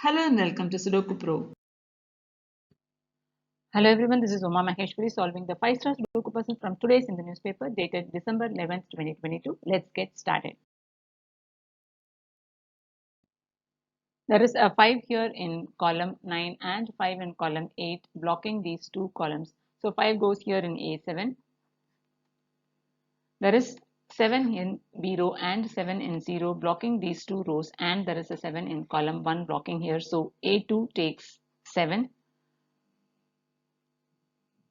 Hello and welcome to Sudoku Pro. Hello everyone, this is Uma Maheshwari solving the 5-star Sudoku puzzle from today's in the newspaper dated December 11th, 2022. Let's get started. There is a 5 here in column 9 and 5 in column 8 blocking these two columns. So 5 goes here in A7. There is 7 in B row and 7 in C row blocking these two rows, and there is a 7 in column 1 blocking here. So A2 takes 7.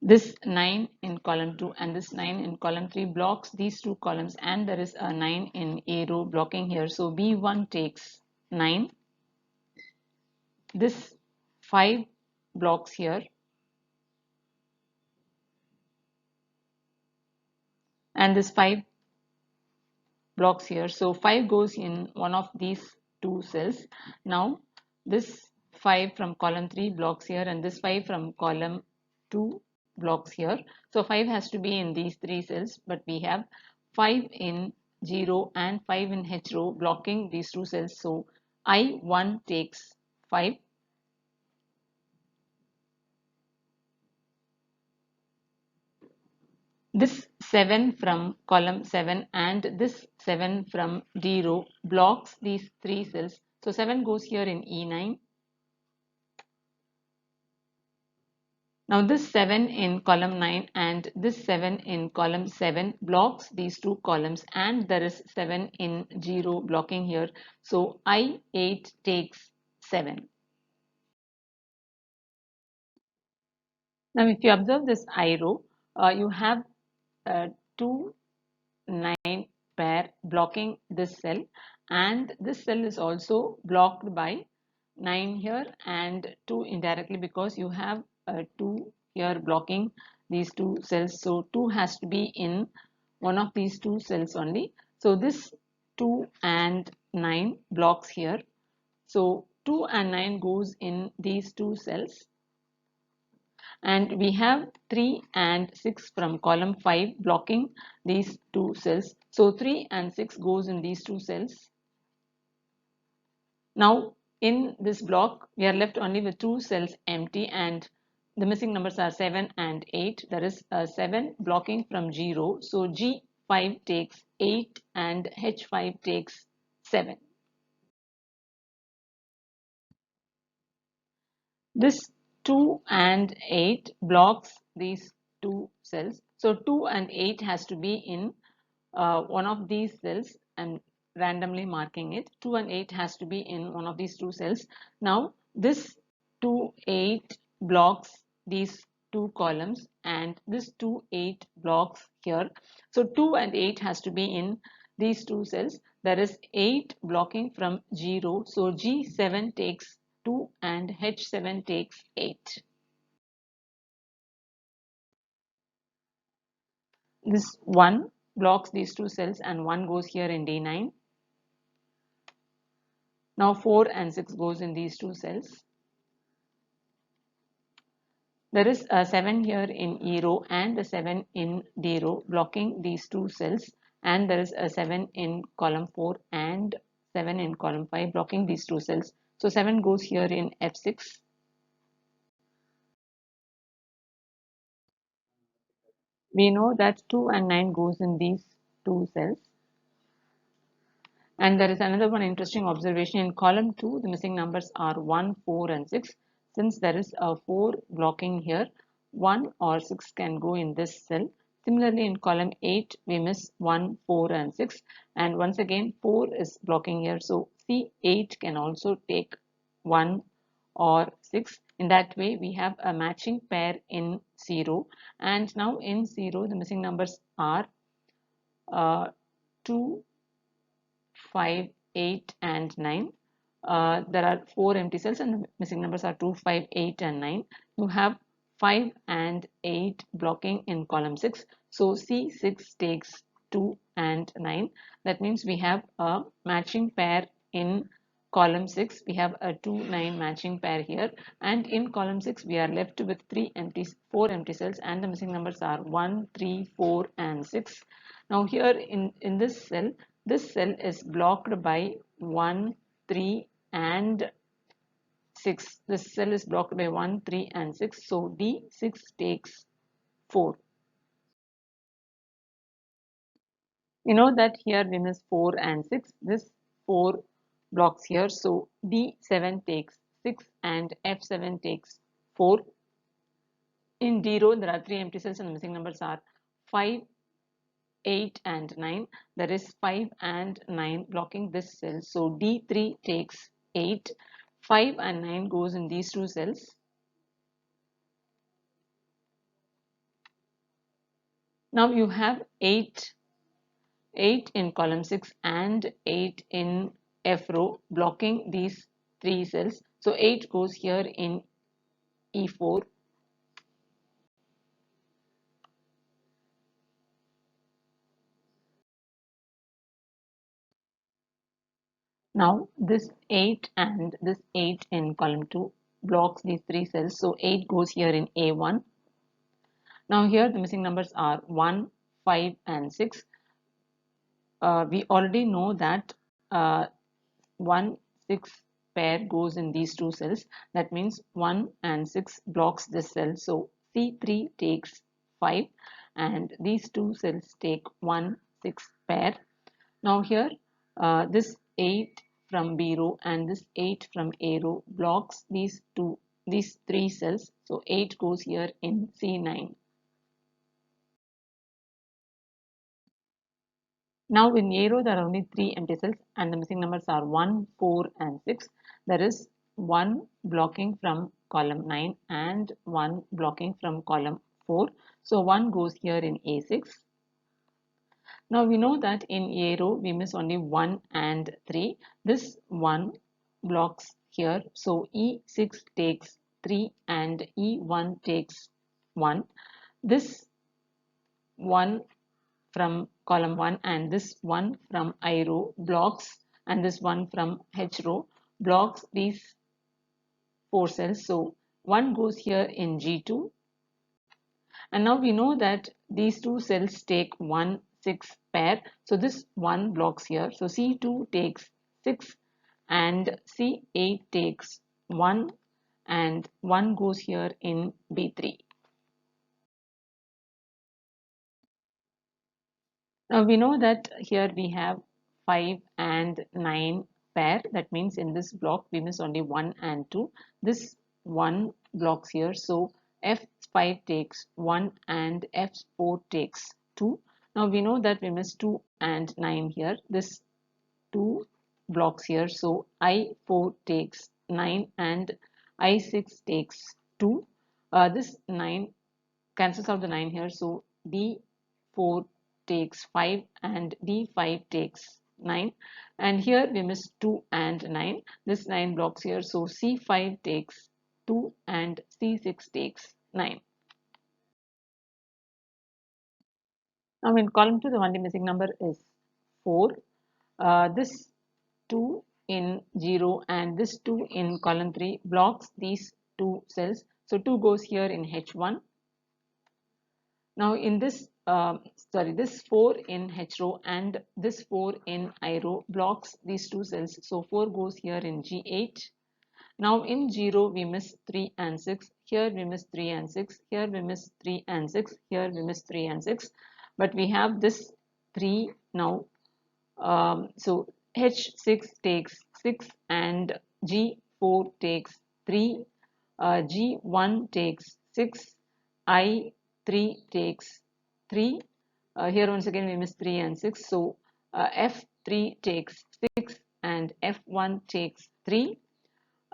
This 9 in column 2 and this 9 in column 3 blocks these two columns, and there is a 9 in A row blocking here. So B1 takes 9. This 5 blocks here, and this 5 blocks here. So 5 goes in one of these two cells. Now this 5 from column 3 blocks here, and this 5 from column 2 blocks here. So 5 has to be in these three cells, but we have 5 in G row and 5 in H row blocking these two cells. So I1 takes 5. This 7 from column 7 and this 7 from D row blocks these three cells. So 7 goes here in E9. Now this 7 in column 9 and this 7 in column 7 blocks these two columns, and there is 7 in G row blocking here. So I8 takes 7. Now if you observe this I row, you have 2 9 pair blocking this cell, and this cell is also blocked by 9 here and 2 indirectly, because you have 2 here blocking these two cells. So 2 has to be in one of these two cells only. So this 2 and 9 blocks here. So 2 and 9 goes in these two cells, and we have 3 and 6 from column 5 blocking these two cells. So 3 and 6 goes in these two cells. Now in this block we are left only with two cells empty, and the missing numbers are 7 and 8. There is a 7 blocking from G row. So G5 takes 8 and H5 takes 7. This 2 and 8 blocks these two cells. So 2 and 8 has to be in one of these cells. I'm randomly marking it. 2 and 8 has to be in one of these two cells. Now this 2 8 blocks these two columns, and this 2 8 blocks here. So 2 and 8 has to be in these two cells. There is 8 blocking from G row. So G7 takes 2 and H7 takes 8. This 1 blocks these two cells, and 1 goes here in D9. Now 4 and 6 goes in these two cells. There is a 7 here in E row and a 7 in D row blocking these two cells, and there is a 7 in column 4 and 7 in column 5 blocking these two cells. So 7 goes here in F6. We know that 2 and 9 goes in these two cells. And there is another one interesting observation. In column 2, the missing numbers are 1, 4 and 6. Since there is a 4 blocking here, 1 or 6 can go in this cell. Similarly, in column 8, we miss 1, 4 and 6. And once again, 4 is blocking here. So C8 can also take 1 or 6. In that way, we have a matching pair in 0. And now in 0, the missing numbers are 2, 5, 8 and 9. There are 4 empty cells and the missing numbers are 2, 5, 8 and 9. You have 5 and 8 blocking in column 6. So C6 takes 2 and 9. That means we have a matching pair in column 6. We have a 2, 9 matching pair here, and in column 6 we are left with 4 empty cells, and the missing numbers are 1, 3, 4 and 6. Now here in this cell is blocked by 1, 3 and 6. This cell is blocked by 1, 3 and 6. So D6 takes 4. You know that here we miss 4 and 6. This 4 blocks here. So D7 takes 6 and F7 takes 4. In D row, there are 3 empty cells and the missing numbers are 5, 8 and 9. There is 5 and 9 blocking this cell. So D3 takes 8. 5 and 9 goes in these two cells. Now you have 8 in column 6 and 8 in F row blocking these 3 cells. So 8 goes here in E4. Now this 8 and this 8 in column 2 blocks these 3 cells. So 8 goes here in A1. Now here the missing numbers are 1, 5 and 6. We already know that uh, 1, 6 pair goes in these two cells. That means 1 and 6 blocks this cell. So C3 takes 5 and these two cells take 1, 6 pair. Now here this 8 from B row and this 8 from A row blocks these 3 cells. So 8 goes here in C9. Now in A row there are only 3 empty cells and the missing numbers are 1, 4 and 6. There is 1 blocking from column 9 and 1 blocking from column 4. So 1 goes here in A6. Now we know that in A row we miss only 1 and 3. This 1 blocks here. So E6 takes 3 and E1 takes 1. This 1 from column 1 and this one from I row blocks and this one from H row blocks these 4 cells. So 1 goes here in G2 and now we know that these two cells take 1, 6 pair. So this 1 blocks here. So C2 takes 6 and C8 takes 1 and 1 goes here in B3. Now we know that here we have 5 and 9 pair. That means in this block we miss only 1 and 2. This 1 blocks here. So F5 takes 1 and F4 takes 2. Now we know that we miss 2 and 9 here. This 2 blocks here. So I4 takes 9 and I6 takes 2. This 9 cancels out the 9 here. So D4 takes 5 and D5 takes 9. And here we miss 2 and 9. This 9 blocks here. So C5 takes 2 and C6 takes 9. Now in column 2, the only missing number is 4. This 2 in 0 and this 2 in column 3 blocks these two cells. So 2 goes here in H1. Now in this, this 4 in H row and this 4 in I row blocks these two cells. So 4 goes here in G8. Now in 0 we miss 3 and 6. Here we miss 3 and 6. Here we miss 3 and 6. Here we miss 3 and 6. But we have this 3 now. So H6 takes 6 and G4 takes 3. G1 takes 6. I3 takes 3. Here once again we miss 3 and 6. So F3 takes 6 and F1 takes 3.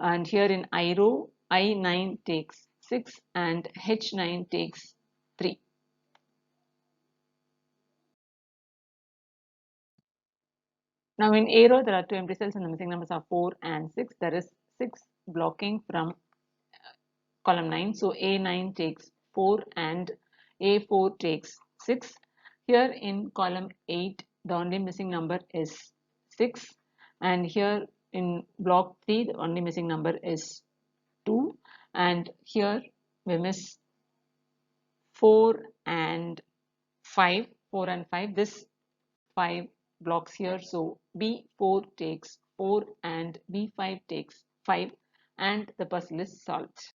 And here in I row, I9 takes 6 and H9 takes 3. Now in A row there are 2 empty cells and the missing numbers are 4 and 6. There is 6 blocking from column 9. So A9 takes 4 and A4 takes 6. Here in column 8 the only missing number is 6 and here in block 3 the only missing number is 2 and here we miss 4 and 5. 4 and 5. This 5 blocks here. So B4 takes 4 and B5 takes 5 and the puzzle is solved.